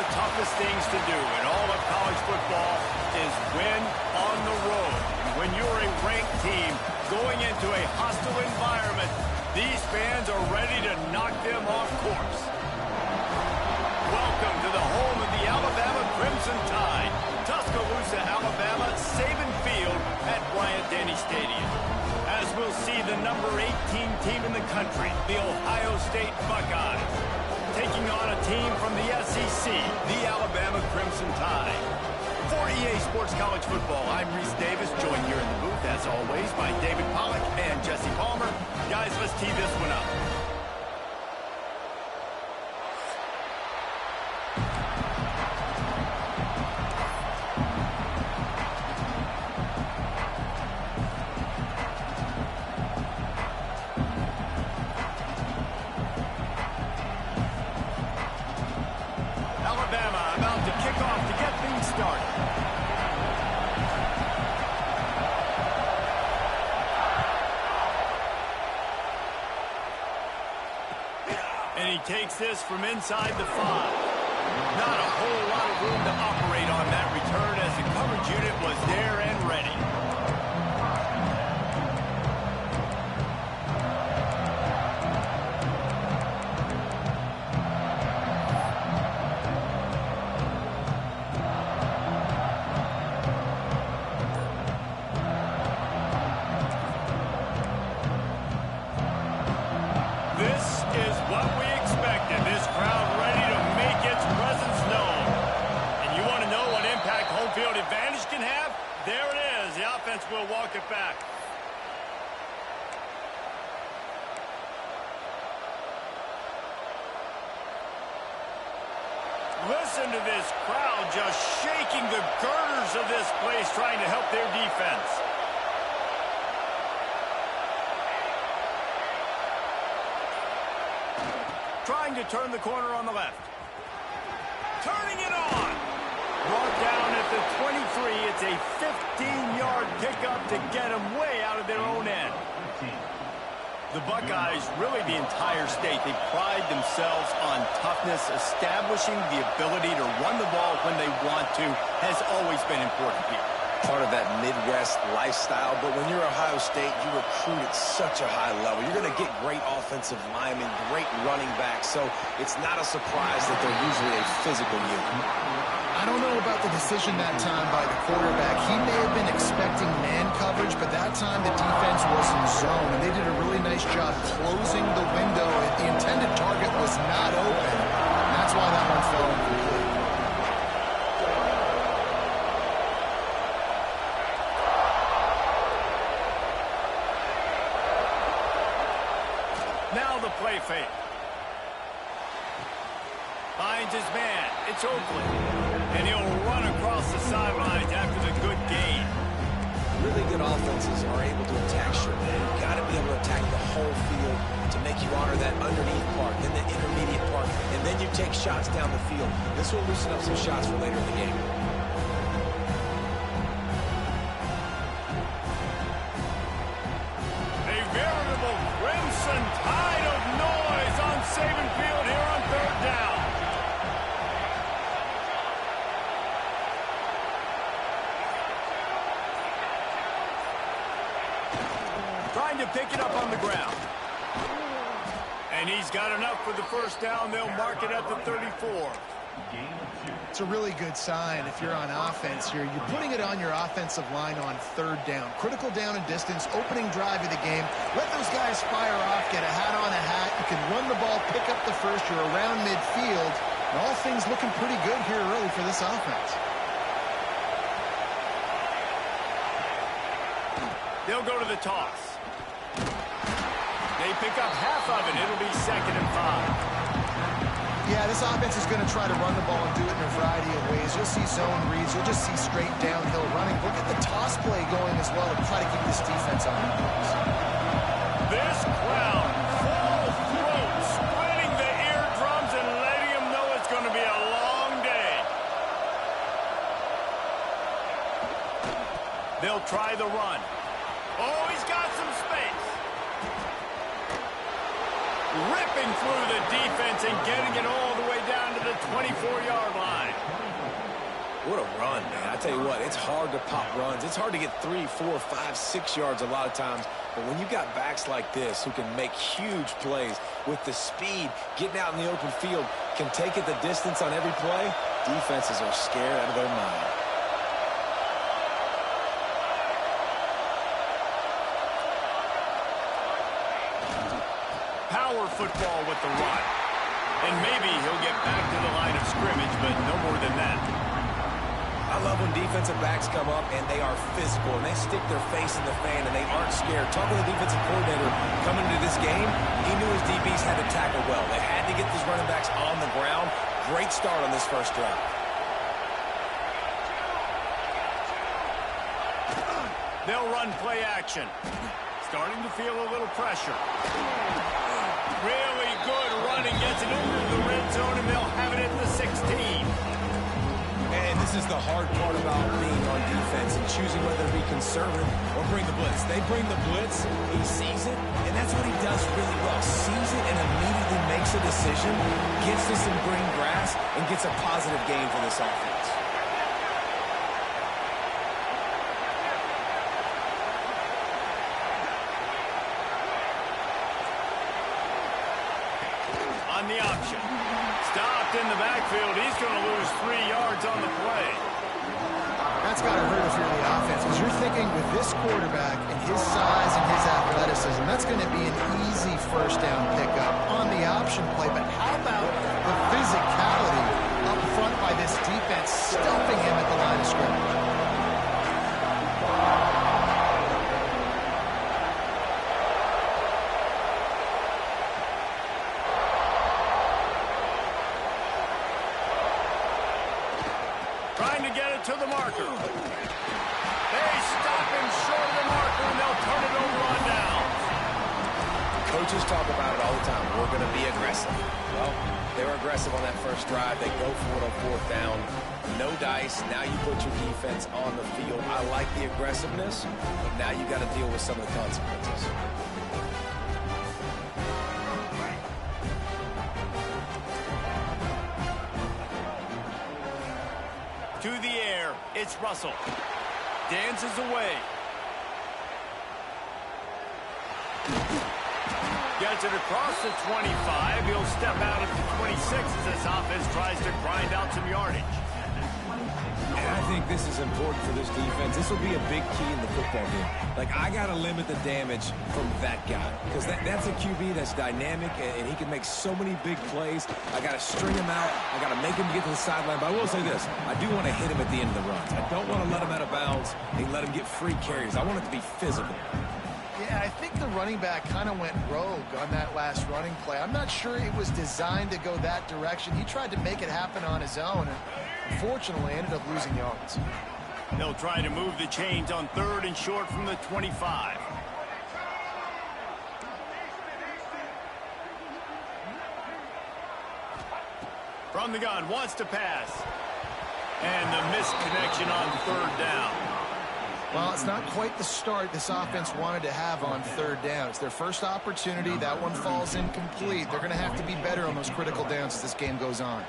the toughest things to do in all of college football is win on the road. When you're a ranked team going into a hostile environment, these fans are ready to knock them off course. Welcome to the home of the Alabama Crimson Tide, Tuscaloosa, Alabama, Saban Field at Bryant-Denny Stadium. As we'll see the number 18 team in the country, the Ohio State Buckeyes, taking on a team from the SEC, the Alabama Crimson Tide. For EA Sports College Football, I'm Reese Davis, joined here in the booth, as always, by David Pollack and Jesse Palmer. Guys, let's tee this one up. Alabama about to kick off to get things started. And he takes this from inside the 5. Not a whole lot of room to operate on that return as the coverage unit was there and ready. This is what we expected. This crowd ready to make its presence known. And you want to know what impact home field advantage can have? There it is. The offense will walk it back. Listen to this crowd just shaking the girders of this place, trying to help their defense. Trying to turn the corner on the left. Turning it on. Brought down at the 23. It's a 15-yard pickup to get them way out of their own end. The Buckeyes, really the entire state, they pride themselves on toughness. Establishing the ability to run the ball when they want to has always been important here. Part of that Midwest lifestyle, but when you're Ohio State, you recruit at such a high level. You're going to get great offensive linemen, great running backs, so it's not a surprise that they're usually a physical unit. I don't know about the decision that time by the quarterback. He may have been expecting man coverage, but that time the defense was in zone, and they did a really nice job closing the window. The intended target was not open. That's why that one fell incomplete. Now the play fake. Finds his man. It's Oakley. And he'll run across the sidelines after the good gain. Really good offenses are able to attack short. You've got to be able to attack the whole field to make you honor that underneath part, then the intermediate part, and then you take shots down the field. This will loosen up some shots for later in the game. A veritable crimson tide of noise on Saban Field here on third down. Trying to pick it up on the ground. And he's got enough for the first down. They'll mark it at the 34. It's a really good sign if you're on offense here. You're putting it on your offensive line on third down. Critical down and distance, opening drive of the game. Let those guys fire off, get a hat on a hat. You can run the ball, pick up the first. You're around midfield. And all things looking pretty good here early for this offense. They'll go to the toss. They pick up half of it. It'll be 2nd and 5. Yeah, this offense is going to try to run the ball and do it in a variety of ways. You'll see zone reads. You'll just see straight downhill running. Look at the toss play going as well to try to keep this defense on the course. This crowd, full throat, splitting the eardrums and letting them know it's going to be a long day. They'll try the run. Oh, he's got some space. ripping through the defense and getting it all the way down to the 24-yard line. What a run, man. I tell you what, it's hard to pop runs. It's hard to get 3, 4, 5, 6 yards a lot of times. But when you got backs like this who can make huge plays with the speed, getting out in the open field, can take it the distance on every play, defenses are scared out of their mind. Power football with the run. And maybe he'll get back to the line of scrimmage, but no more than that. I love when defensive backs come up and they are physical and they stick their face in the fan and they aren't scared. Talking to the defensive coordinator coming into this game, he knew his DBs had to tackle well. They had to get these running backs on the ground. Great start on this first drive. They'll run play action. Starting to feel a little pressure. Really good running, gets it into the red zone, and they'll have it at the 16. And this is the hard part about being on defense and choosing whether to be conservative or bring the blitz. They bring the blitz, he sees it, and that's what he does really well. Sees it and immediately makes a decision, gets to some green grass, and gets a positive gain for this offense. On the option. Stopped in the backfield. He's going to lose 3 yards on the play. That's got to hurt if you're the offense, because you're thinking with this quarterback and his size and his athleticism, that's going to be an easy first down pickup on the option play. But how about the physicality up front by this defense, stuffing him at the line of scrimmage? Trying to get it to the marker. They stop him short of the marker, and they'll turn it over on downs. Coaches talk about it all the time. We're going to be aggressive. Well, they were aggressive on that first drive. They go for it on fourth down. No dice. Now you put your defense on the field. I like the aggressiveness, but now you got to deal with some of the consequences. To the air, it's Russell. Dances away. Gets it across the 25. He'll step out at the 26 as this offense tries to grind out some yardage. And I think this is important for this defense. This will be a big key in the football game. Like, I got to limit the damage from that guy. Because that's a QB that's dynamic, and he can make so many big plays. I got to string him out. I got to make him get to the sideline. But I will say this. I do want to hit him at the end of the runs. I don't want to let him out of bounds and let him get free carries. I want it to be physical. Yeah, I think the running back kind of went rogue on that last running play. I'm not sure it was designed to go that direction. He tried to make it happen on his own, and unfortunately ended up losing yards. They'll try to move the chains on 3rd and short from the 25. From the gun, wants to pass. And the missed connection on 3rd down. Well, it's not quite the start this offense wanted to have on 3rd down. It's their first opportunity. That one falls incomplete. They're going to have to be better on those critical downs as this game goes on.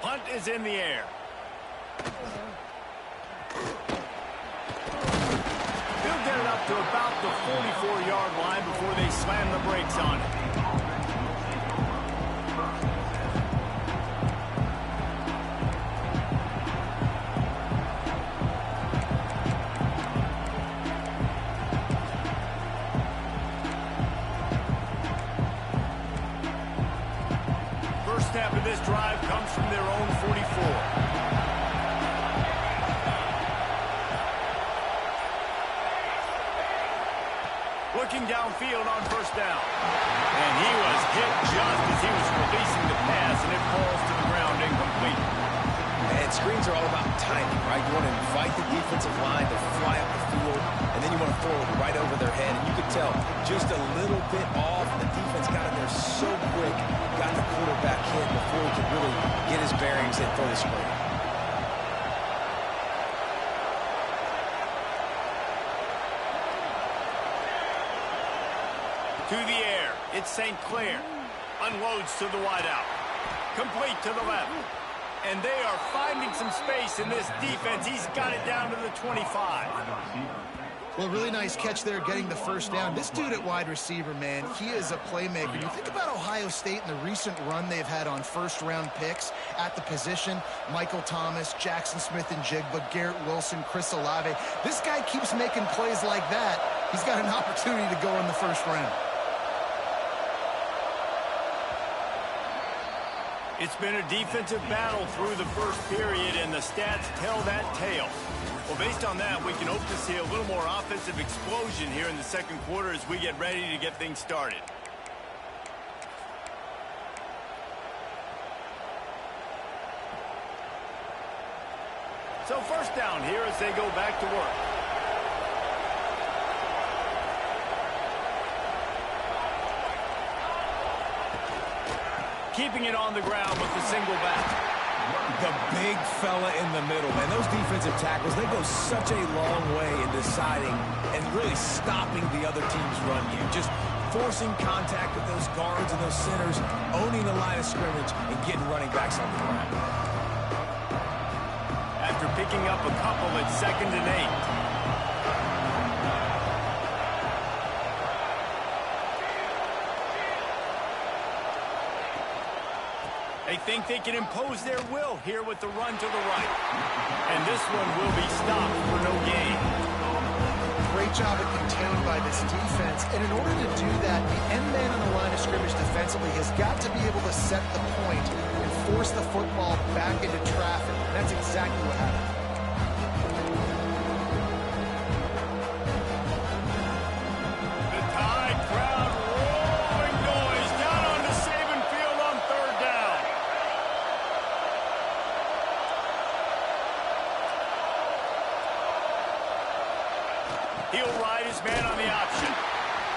Punt is in the air. They'll get it up to about the 44-yard line before they slam the brakes on it. First snap of this drive comes from their own 44. Looking downfield on 1st down. And he was hit just as he was releasing the pass, and it falls to the ground incomplete. And screens are all about timing, right? You want to invite the defensive line to fly up the field, and then you want to throw it right over their head. And you could tell just a little bit off. The defense got in there so quick, got the quarterback hit before he could really get his bearings and throw the screen. To the air, it's St. Clair. Unloads to the wideout. Complete to the left. And they are finding some space in this defense. He's got it down to the 25. Well, really nice catch there, getting the first down. This dude at wide receiver, man, he is a playmaker. You think about Ohio State and the recent run they've had on first-round picks at the position. Michael Thomas, Jackson Smith and Jigba, Garrett Wilson, Chris Olave. This guy keeps making plays like that. He's got an opportunity to go in the first round. It's been a defensive battle through the first period, and the stats tell that tale. Well, based on that, we can hope to see a little more offensive explosion here in the second quarter as we get ready to get things started. So first down here as they go back to work. Keeping it on the ground with the single back. The big fella in the middle, man. Those defensive tackles, they go such a long way in deciding and really stopping the other team's run game. Just forcing contact with those guards and those centers, owning the line of scrimmage, and getting running backs on the ground. After picking up a couple, it's 2nd and 8. They think they can impose their will here with the run to the right. And this one will be stopped for no gain. Great job of contained by this defense. And in order to do that, the end man on the line of scrimmage defensively has got to be able to set the point and force the football back into traffic. And that's exactly what happened. The Tide crowd roaring noise down onto Saban Field on 3rd down. He'll ride his man on the option.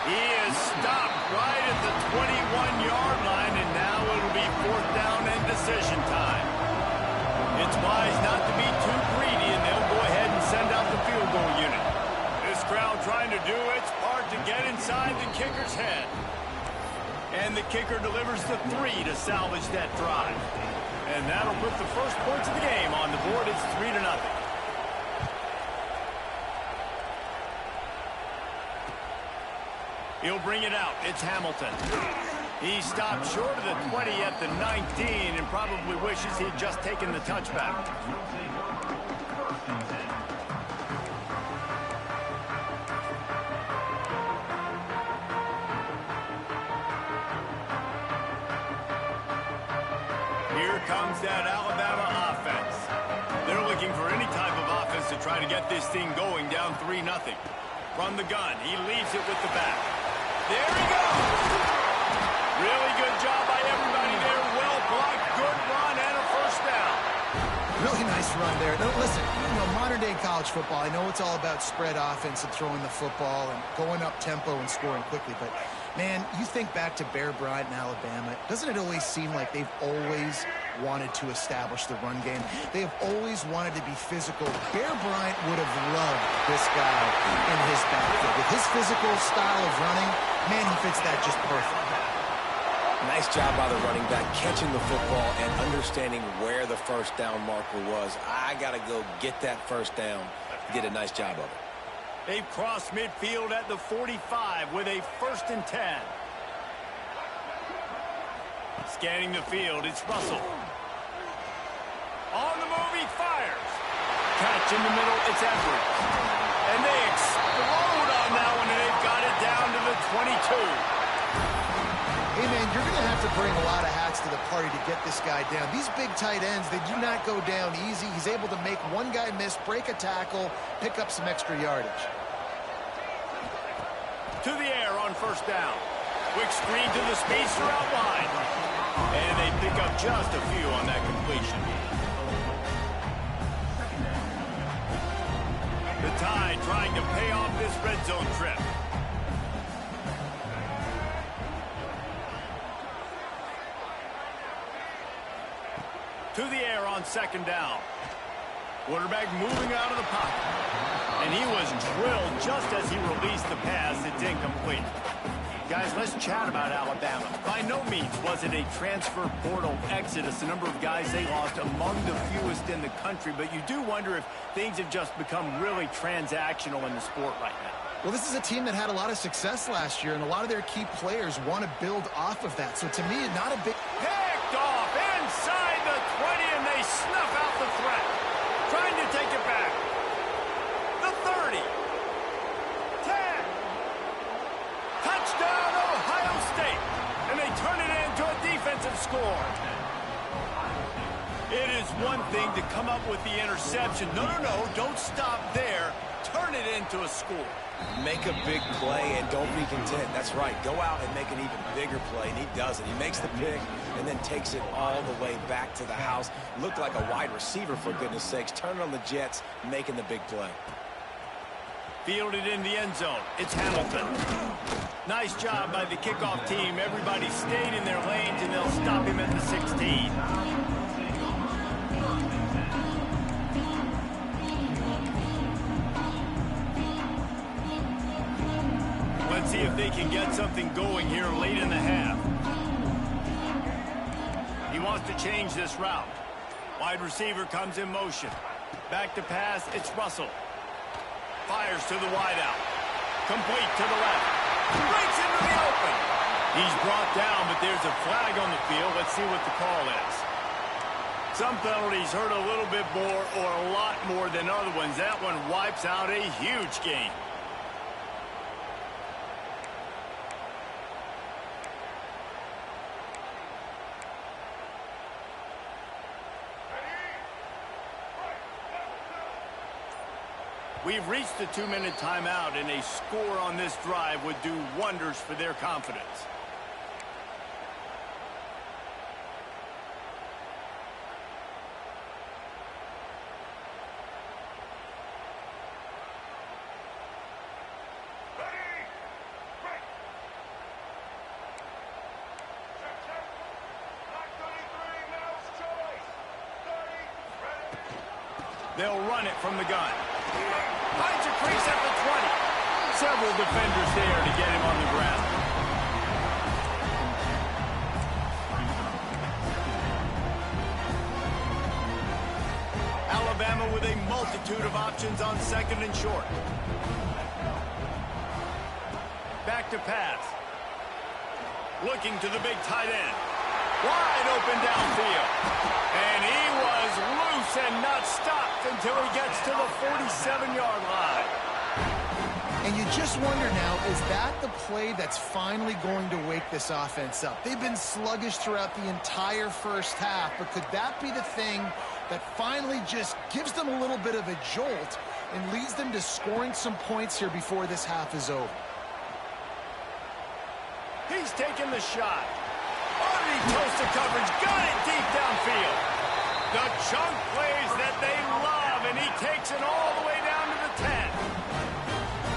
He is stopped right at the 21-yard line, and now it'll be 4th down and decision time. It's wise not to be too greedy, and they'll go ahead and send out the field goal unit. This crowd trying to do its part to get inside the kicker's head. And the kicker delivers the 3 to salvage that drive. And that'll put the first points of the game on the board. It's 3-0. He'll bring it out. It's Hamilton. He stopped short of the 20 at the 19 and probably wishes he'd just taken the touchback. Here comes that Alabama offense. They're looking for any type of offense to try to get this thing going down 3-0. From the gun, he leaves it with the back. There he goes. Really good job by everybody there. Well blocked, good run, and a first down. Really nice run there. Now, listen, modern-day college football, I know it's all about spread offense and throwing the football and going up tempo and scoring quickly, but, man, you think back to Bear Bryant in Alabama, doesn't it always seem like they've always wanted to establish the run game? They have always wanted to be physical. Bear Bryant would have loved this guy in his backfield. With his physical style of running, man, he fits that just perfect. Nice job by the running back, catching the football and understanding where the first down marker was. I got to go get that first down. Did a nice job of it. They've crossed midfield at the 45 with a 1st and 10. Scanning the field, it's Russell. On the move, he fires. Catch in the middle, it's Edwards. And they explode on that one, and they've got it down to the 22. Hey, man, you're going to have to bring a lot of hats to the party to get this guy down. These big tight ends, they do not go down easy. He's able to make one guy miss, break a tackle, pick up some extra yardage. To the air on 1st down. Quick screen to the speedster out wide. And they pick up just a few on that completion. The Tide trying to pay off this red zone trip. To the air on 2nd down. Quarterback moving out of the pocket. And he was drilled just as he released the pass. It's incomplete. Guys, let's chat about Alabama. By no means was it a transfer portal exodus, the number of guys they lost among the fewest in the country, but you do wonder if things have just become really transactional in the sport right now. Well, this is a team that had a lot of success last year, and a lot of their key players want to build off of that. So to me, not a big... Picked off inside the 20, and they snuff out the threat. Trying to take it back. The 30. 10. Touchdown, Ohio State. And they turn it into a defensive score. It is one thing to come up with the interception. No, don't stop there. Turn it into a score. Make a big play and don't be content. That's right. Go out and make an even bigger play, and he does it. He makes the pick and then takes it all the way back to the house. Looked like a wide receiver, for goodness sakes. Turn it on the Jets, making the big play. Fielded in the end zone. It's Hamilton. Nice job by the kickoff team. Everybody stayed in their lanes, and they'll stop him at the 16. Let's see if they can get something going here late in the half. He wants to change this route. Wide receiver comes in motion. Back to pass, it's Russell. Fires to the wideout. Complete to the left. Breaks into the open. He's brought down, but there's a flag on the field. Let's see what the call is. Some penalties hurt a little bit more or a lot more than other ones. That one wipes out a huge game. We've reached the 2-minute timeout, and a score on this drive would do wonders for their confidence. They'll run it from the gun. Finds a crease at the 20. Several defenders there to get him on the ground. Alabama with a multitude of options on second and short. Back to pass. Looking to the big tight end. Wide open downfield. And he was loose and not stopped until he gets to the 47-yard line. And you just wonder now, is that the play that's finally going to wake this offense up? They've been sluggish throughout the entire first half, but could that be the thing that finally just gives them a little bit of a jolt and leads them to scoring some points here before this half is over? He's taking the shot. Underneath coastal coverage, got it deep downfield. The chunk plays that they love, and he takes it all the way down to the 10.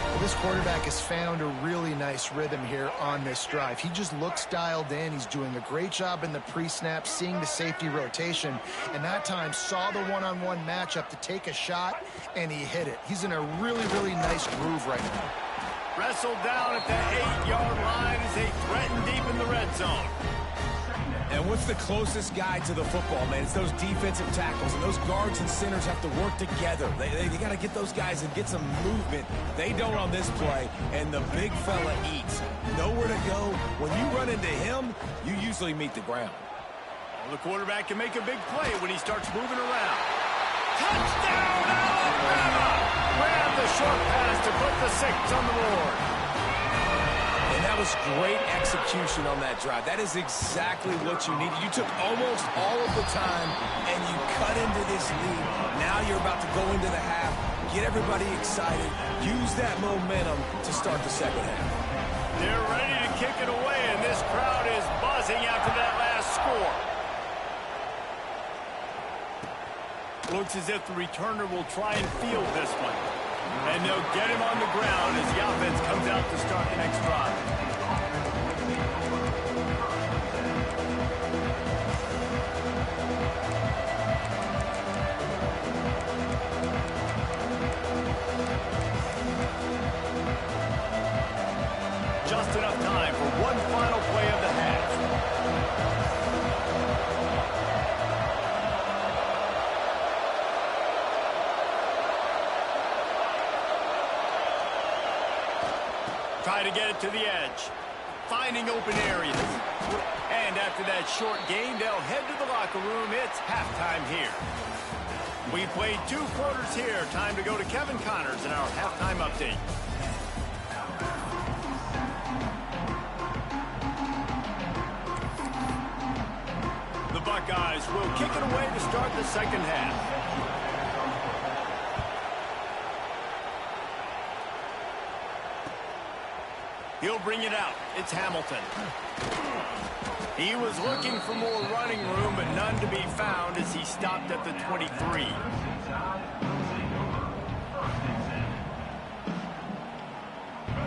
Well, this quarterback has found a really nice rhythm here on this drive. He just looks dialed in. He's doing a great job in the pre-snap, seeing the safety rotation, and that time saw the one-on-one matchup to take a shot, and he hit it. He's in a really, really nice groove right now. Wrestled down at the 8-yard line as they threaten deep in the red zone. And what's the closest guy to the football, man? It's those defensive tackles, and those guards and centers have to work together. They got to get those guys and get some movement. They don't on this play, and the big fella eats. Nowhere to go. When you run into him, you usually meet the ground. Well, the quarterback can make a big play when he starts moving around. Touchdown, Alabama! Grab the short pass to put the 6 on the board. And that was great execution on that drive. That is exactly what you needed. You took almost all of the time, and you cut into this lead. Now you're about to go into the half, get everybody excited, use that momentum to start the second half. They're ready to kick it away, and this crowd is buzzing after that last score. Looks as if the returner will try and field this one. And they'll get him on the ground as the offense comes out to start the next drive. Just enough time for try to get it to the edge. Finding open areas. And after that short game, they'll head to the locker room. It's halftime here. We played 2 quarters here. Time to go to Kevin Connors in our halftime update. The Buckeyes will kick it away to start the second half. He'll bring it out. It's Hamilton. He was looking for more running room, but none to be found as he stopped at the 23.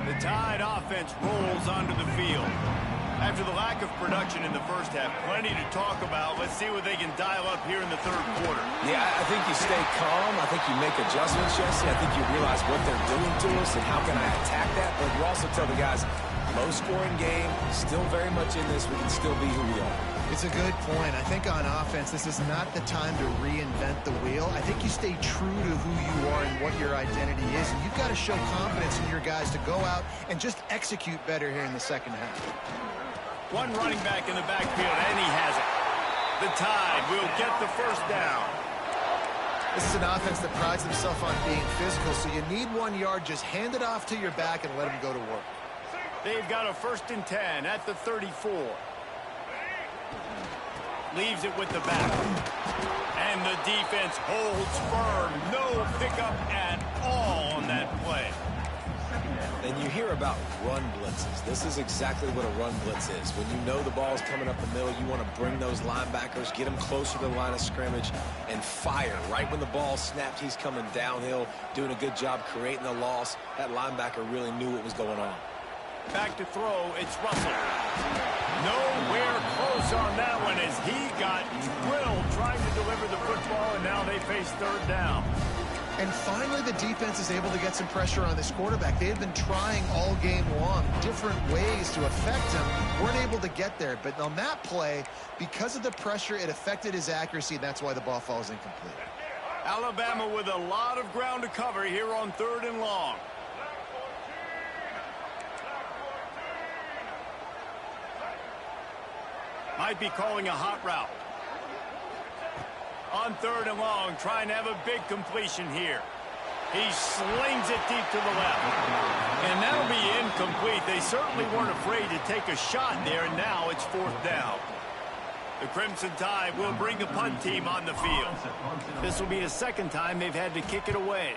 The Tide offense rolls onto the field. After the lack of production in the first half, plenty to talk about. Let's see what they can dial up here in the third quarter. Yeah, I think you stay calm. I think you make adjustments, Jesse. I think you realize what they're doing to us and how can I attack that. But you also tell the guys, low-scoring game, still very much in this. We can still be who we are. It's a good point. I think on offense, this is not the time to reinvent the wheel. I think you stay true to who you are and what your identity is. And you've got to show confidence in your guys to go out and just execute better here in the second half. One running back in the backfield, and he has it. The Tide will get the first down. This is an offense that prides themselves on being physical, so you need 1 yard. Just hand it off to your back and let them go to work. They've got a 1st and 10 at the 34. Leaves it with the back. And the defense holds firm. No pickup at all on that play. And you hear about run blitzes. This is exactly what a run blitz is. When you know the ball's coming up the middle, you want to bring those linebackers, get them closer to the line of scrimmage, and fire. Right when the ball snapped, he's coming downhill, doing a good job creating the loss. That linebacker really knew what was going on. Back to throw, it's Russell. Nowhere close on that one as he got drilled trying to deliver the football, and now they face third down. And finally, the defense is able to get some pressure on this quarterback. They had been trying all game long different ways to affect him. Weren't able to get there. But on that play, because of the pressure, it affected his accuracy, and that's why the ball falls incomplete. Alabama with a lot of ground to cover here on 3rd and long. Might be calling a hot route. On 3rd and long, trying to have a big completion here. He slings it deep to the left. And that'll be incomplete. They certainly weren't afraid to take a shot there, and now it's 4th down. The Crimson Tide will bring the punt team on the field. This will be the 2nd time they've had to kick it away.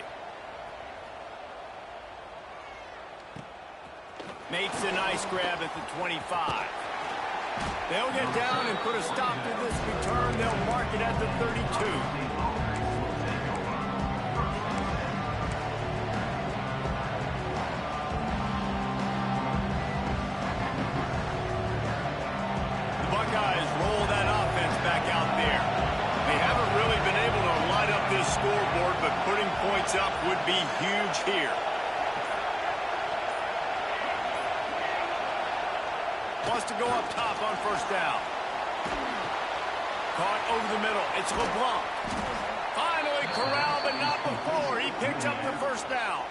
Makes a nice grab at the 25. They'll get down and put a stop to this return. They'll mark it at the 32. The Buckeyes roll that offense back out there. They haven't really been able to light up this scoreboard, but putting points up would be huge here. Wants to go up top on 1st down. Caught over the middle. It's LeBlanc. Finally corralled, but not before. He picked up the 1st down.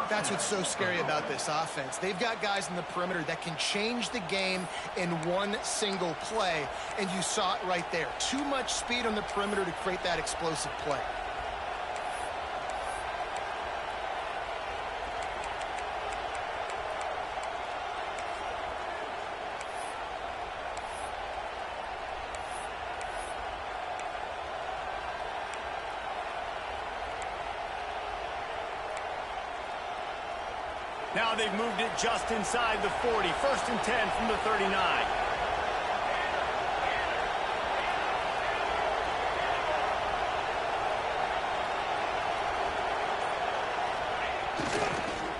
That's what's so scary about this offense. They've got guys in the perimeter that can change the game in one single play, and you saw it right there. Too much speed on the perimeter to create that explosive play. Now they've moved it just inside the 40. 1st and 10 from the 39.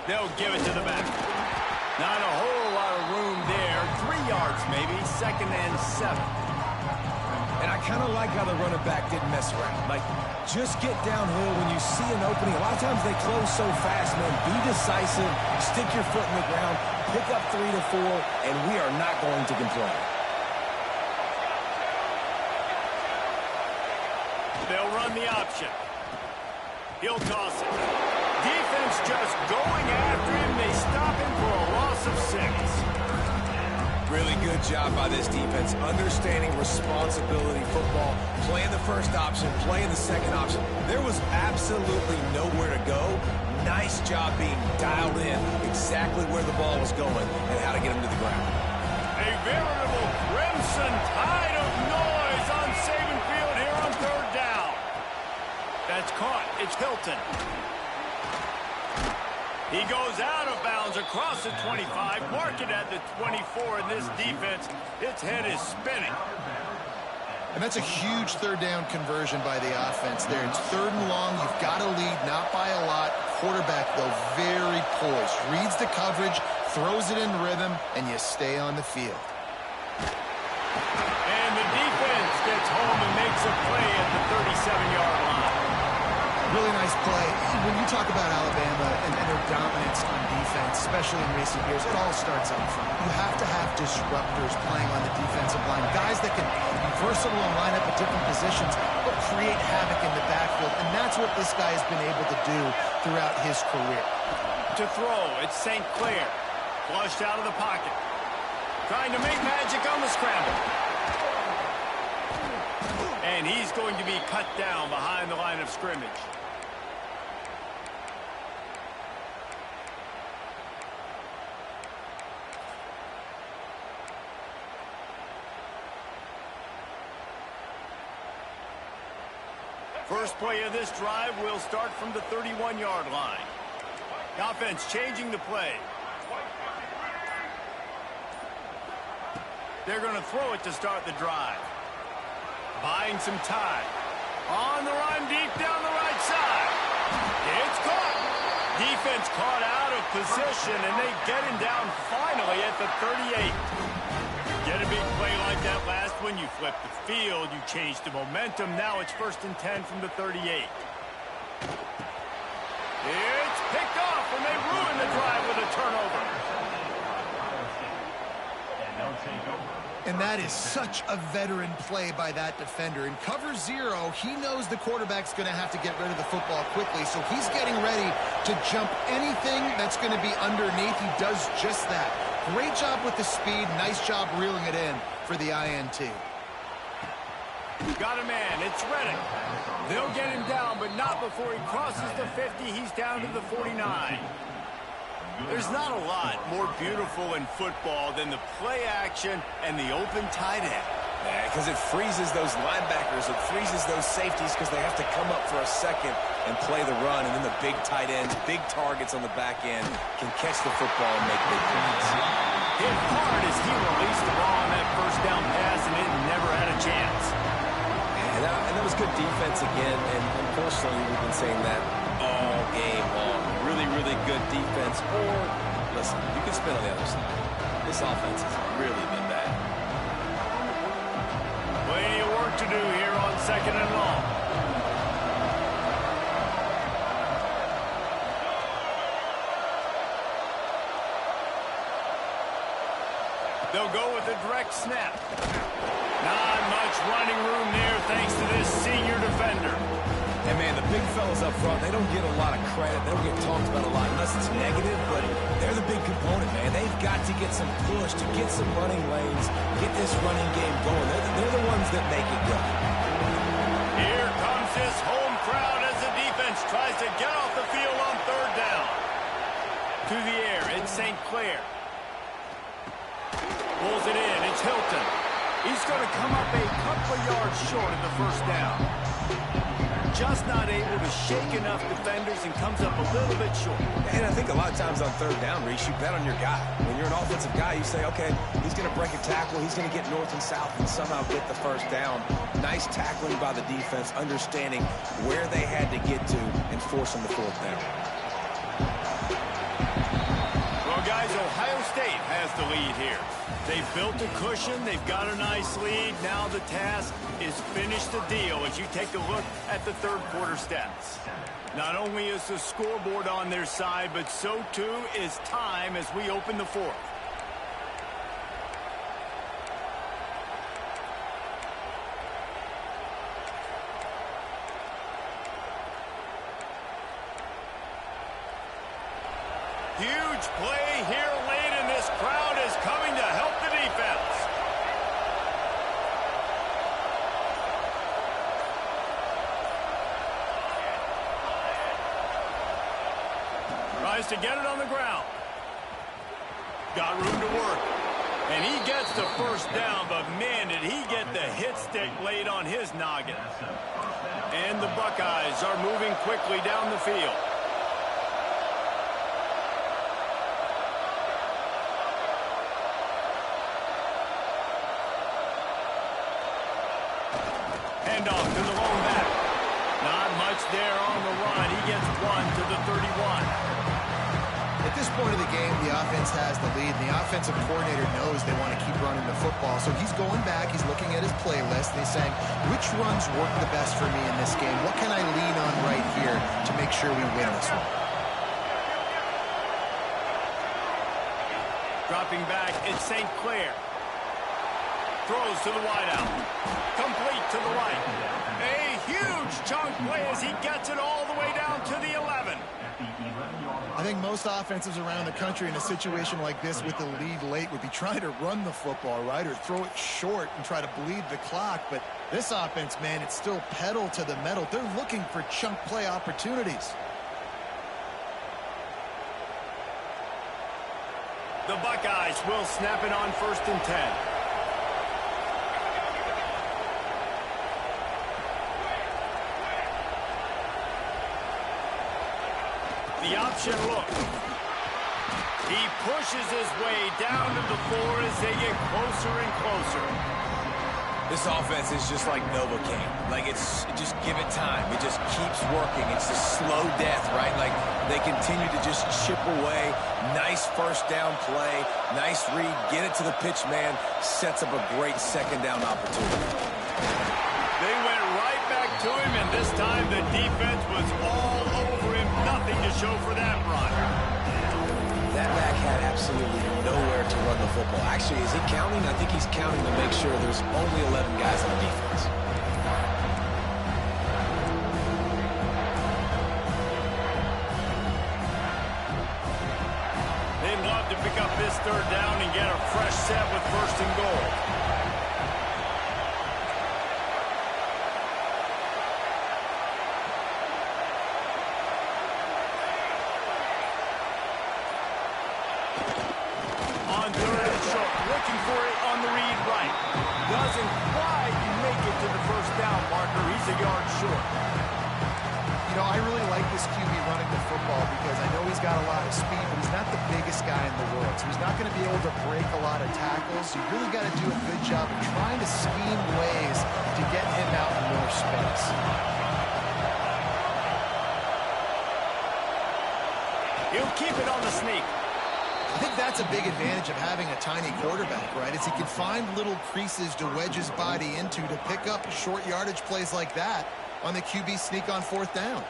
They'll give it to the back. Not a whole lot of room there. 3 yards maybe. 2nd and 7. And I kind of like how the running back didn't mess around. Like, just get downhill when you see an opening. A lot of times they close so fast, man. Be decisive, stick your foot in the ground, pick up 3 to 4, and we are not going to complain. They'll run the option. He'll toss it. Defense just going after him. They stop him Really good job by this defense, understanding responsibility football, playing the first option, playing the second option. There was absolutely nowhere to go. Nice job being dialed in exactly where the ball was going and how to get him to the ground. A veritable crimson tide of noise on Saban Field here on third down. That's caught. It's Hilton. He goes out of bounds across the 25, mark it at the 24, and this defense, its head is spinning. And that's a huge third down conversion by the offense there. It's third and long. You've got to lead, not by a lot. Quarterback, though, very poised. Reads the coverage, throws it in rhythm, and you stay on the field. And the defense gets home and makes a play at the 37-yard line. Really nice play. When you talk about Alabama and their dominance on defense, especially in recent years, it all starts up front. You have to have disruptors playing on the defensive line, guys that can be versatile and line up at different positions, but create havoc in the backfield, and that's what this guy has been able to do throughout his career. To throw, it's St. Clair. Flushed out of the pocket. Trying to make magic on the scramble. And he's going to be cut down behind the line of scrimmage. First play of this drive will start from the 31-yard line. The offense changing the play. They're going to throw it to start the drive. Buying some time. On the run, deep down the right side. It's caught. Defense caught out of position, and they get him down finally at the 38. Get a big play like that last one, you flip the field, you change the momentum. Now it's 1st and 10 from the 38. It's picked off, and they ruin the drive with a turnover. And that is such a veteran play by that defender. In cover 0, he knows the quarterback's going to have to get rid of the football quickly, so he's getting ready to jump anything that's going to be underneath. He does just that. Great job with the speed. Nice job reeling it in for the INT. Got a man. It's Reddick. They'll get him down, but not before he crosses the 50. He's down to the 49. There's not a lot more beautiful in football than the play action and the open tight end. Yeah, because it freezes those linebackers. It freezes those safeties because they have to come up for a second and play the run. And then the big tight ends, big targets on the back end can catch the football and make big plays. Hit hard as he released the ball on that first down pass, and it never had a chance. And that was good defense again. And unfortunately, we've been saying that all game long. Really, really good defense. Or, listen, you can spin on the other side. This offense has really been bad. Plenty of work to do here on 2nd and long. They'll go with a direct snap. Not much running room there thanks to this senior defender. And, man, the big fellas up front, they don't get a lot of credit. They don't get talked about a lot unless it's negative, but they're the big component, man. They've got to get some push, to get some running lanes, get this running game going. They're the ones that make it go. Here comes this home crowd as the defense tries to get off the field on 3rd down. To the air, it's St. Clair. Pulls it in, it's Hilton. He's going to come up a couple of yards short of the 1st down. Just not able to shake enough defenders and comes up a little bit short. And I think a lot of times on 3rd down, Reese, you bet on your guy. When you're an offensive guy, you say, okay, he's going to break a tackle, he's going to get north and south and somehow get the 1st down. Nice tackling by the defense, understanding where they had to get to and forcing the 4th down. Well, guys, Ohio State has the lead here. They've built a cushion. They've got a nice lead. Now the task is finish the deal as you take a look at the 3rd quarter stats. Not only is the scoreboard on their side, but so too is time as we open the 4th. Huge play here late in this crowd. manages to get it on the ground. Got room to work. And he gets the first down, but man, did he get the hit stick laid on his noggin. And the Buckeyes are moving quickly down the field. Handoff to the lone back. Not much there on the run. He gets one to the 31. At this point of the game, the offense has the lead. The offensive coordinator knows they want to keep running the football. So he's going back, he's looking at his playlist, and he's saying, which runs work the best for me in this game? What can I lean on right here to make sure we win this one? Dropping back, it's St. Clair. Throws to the wideout. Complete to the right. A huge chunk play as he gets it all the way down to the 11. I think most offenses around the country in a situation like this with the lead late would be trying to run the football, right, or throw it short and try to bleed the clock. But this offense, man, it's still pedal to the metal. They're looking for chunk play opportunities. The Buckeyes will snap it on 1st and 10. The option look. He pushes his way down to the floor as they get closer and closer. This offense is just like Novocaine. Like, it's just give it time. It just keeps working. It's a slow death, right? Like, they continue to just chip away. Nice first down play. Nice read. Get it to the pitch man. Sets up a great second down opportunity. They went right back to him, and this time the defense was all over him. Nothing to show for that run. That back had absolutely nowhere to run the football. Actually, is he counting? I think he's counting to make sure there's only 11 guys on defense. They'd love to pick up this 3rd down and get a fresh set with 1st and goal. Doesn't quite make it to the 1st down marker. He's a yard short. You know, I really like this QB running the football because I know he's got a lot of speed, but he's not the biggest guy in the world. So he's not going to be able to break a lot of tackles. You really got to do a good job of trying to scheme ways to get him out in more space. He'll keep it on the sneak. I think that's a big advantage of having a tiny quarterback, right? Is he can find little creases to wedge his body into to pick up short yardage plays like that on the QB sneak on 4th down.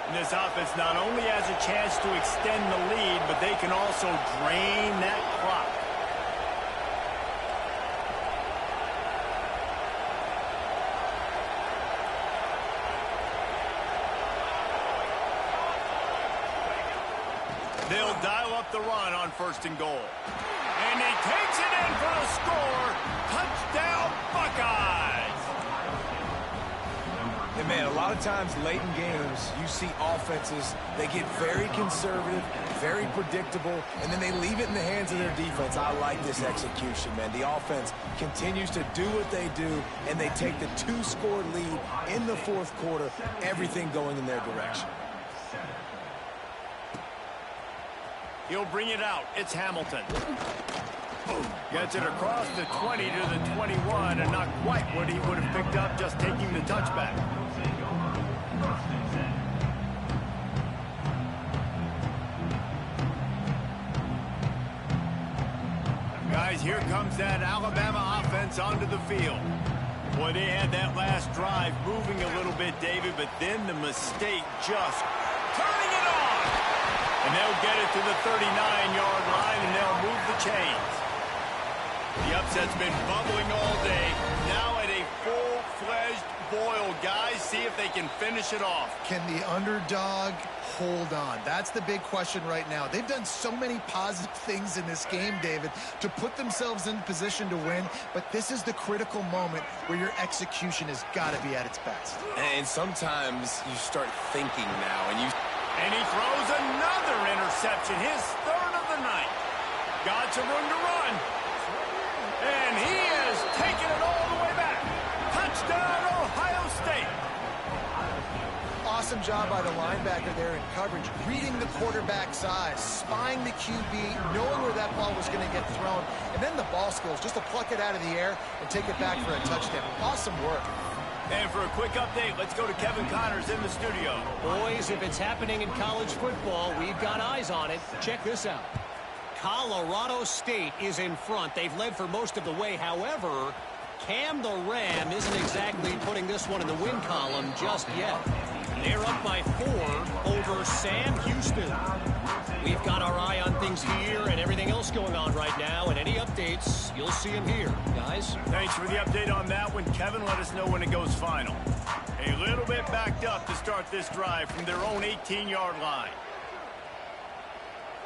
And this offense not only has a chance to extend the lead, but they can also drain that clock. They'll dial up the run on 1st and goal. And he takes it in for the score. Touchdown, Buckeyes! And man, a lot of times late in games, you see offenses, they get very conservative, very predictable, and then they leave it in the hands of their defense. I like this execution, man. The offense continues to do what they do, and they take the 2-score lead in the 4th quarter, everything going in their direction. He'll bring it out. It's Hamilton. Gets it across the 20 to the 21, and not quite what he would have picked up just taking the touchback. Guys, here comes that Alabama offense onto the field. Boy, they had that last drive moving a little bit, David, but then the mistake just turning it on. And they'll get it to the 39-yard line, and they'll move the chains. The upset's been bubbling all day, now at a full-fledged spoiled, guys. See if they can finish it off. Can the underdog hold on? That's the big question right now. They've done so many positive things in this game, David, to put themselves in position to win, but this is the critical moment where your execution has got to be at its best. And sometimes you start thinking now, and he throws another interception, his third of the night. Got some room to run. And he has taken it all the way back. Touchdown, Ohio State. Awesome job by the linebacker there in coverage, reading the quarterback size, spying the QB, knowing where that ball was going to get thrown, and then the ball skills, just to pluck it out of the air and take it back for a touchdown. Awesome work. And for a quick update, let's go to Kevin Connors in the studio. Boys, if it's happening in college football, we've got eyes on it. Check this out. Colorado State is in front. They've led for most of the way. However, Cam the Ram isn't exactly putting this one in the win column just yet. They're up by 4 over Sam Houston. We've got our eye on things here and everything else going on right now, and any updates, you'll see them here. Guys? Thanks for the update on that one. Kevin, let us know when it goes final. A little bit backed up to start this drive from their own 18-yard line.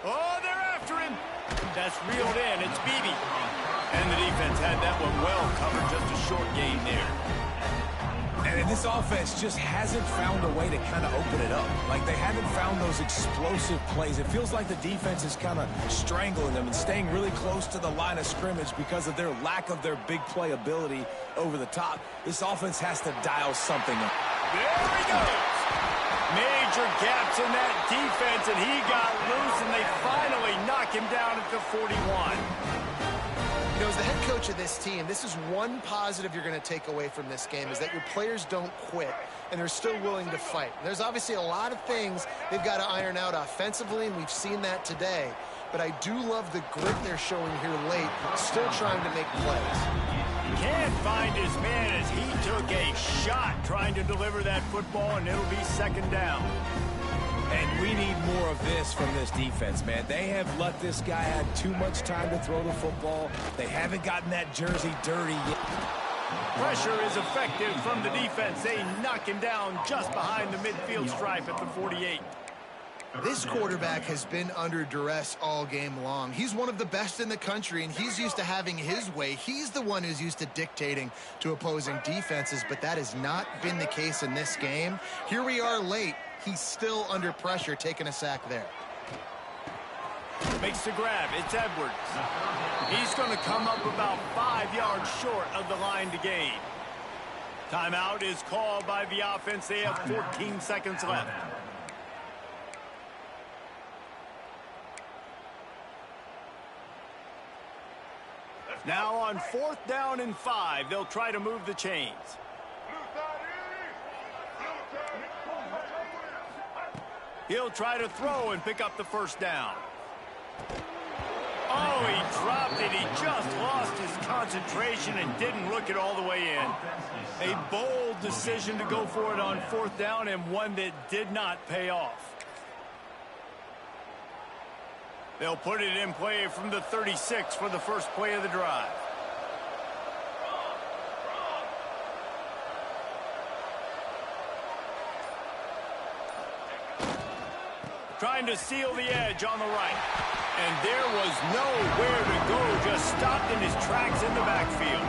Oh, they're after him. That's reeled in. It's Beebe. And the defense had that one well covered. Just a short game there. And this offense just hasn't found a way to kind of open it up. Like, they haven't found those explosive plays. It feels like the defense is kind of strangling them and staying really close to the line of scrimmage because of their lack of their big play ability over the top. This offense has to dial something up. There he goes. Major gaps in that defense, and he got loose, and they finally knock him down at the 41. You know, as the head coach of this team, this is one positive you're going to take away from this game, is that your players don't quit, and they're still willing to fight. There's obviously a lot of things they've got to iron out offensively, and we've seen that today. But I do love the grit they're showing here late, still trying to make plays. Can't find his man as he took a shot trying to deliver that football, and it'll be second down. And we need more of this from this defense, man. They have let this guy have too much time to throw the football. They haven't gotten that jersey dirty yet. Pressure is effective from the defense. They knock him down just behind the midfield stripe at the 48. This quarterback has been under duress all game long. He's one of the best in the country, and he's used to having his way. He's the one who's used to dictating to opposing defenses, but that has not been the case in this game. Here we are late. He's still under pressure, taking a sack there. Makes the grab. It's Edwards. He's going to come up about 5 yards short of the line to gain. Timeout is called by the offense. They have 14 seconds left. Now on 4th down and 5, they'll try to move the chains. He'll try to throw and pick up the first down. Oh, he dropped it. He just lost his concentration and didn't look it all the way in. A bold decision to go for it on 4th down, and one that did not pay off. They'll put it in play from the 36 for the first play of the drive. Trying to seal the edge on the right. And there was nowhere to go, just stopped in his tracks in the backfield.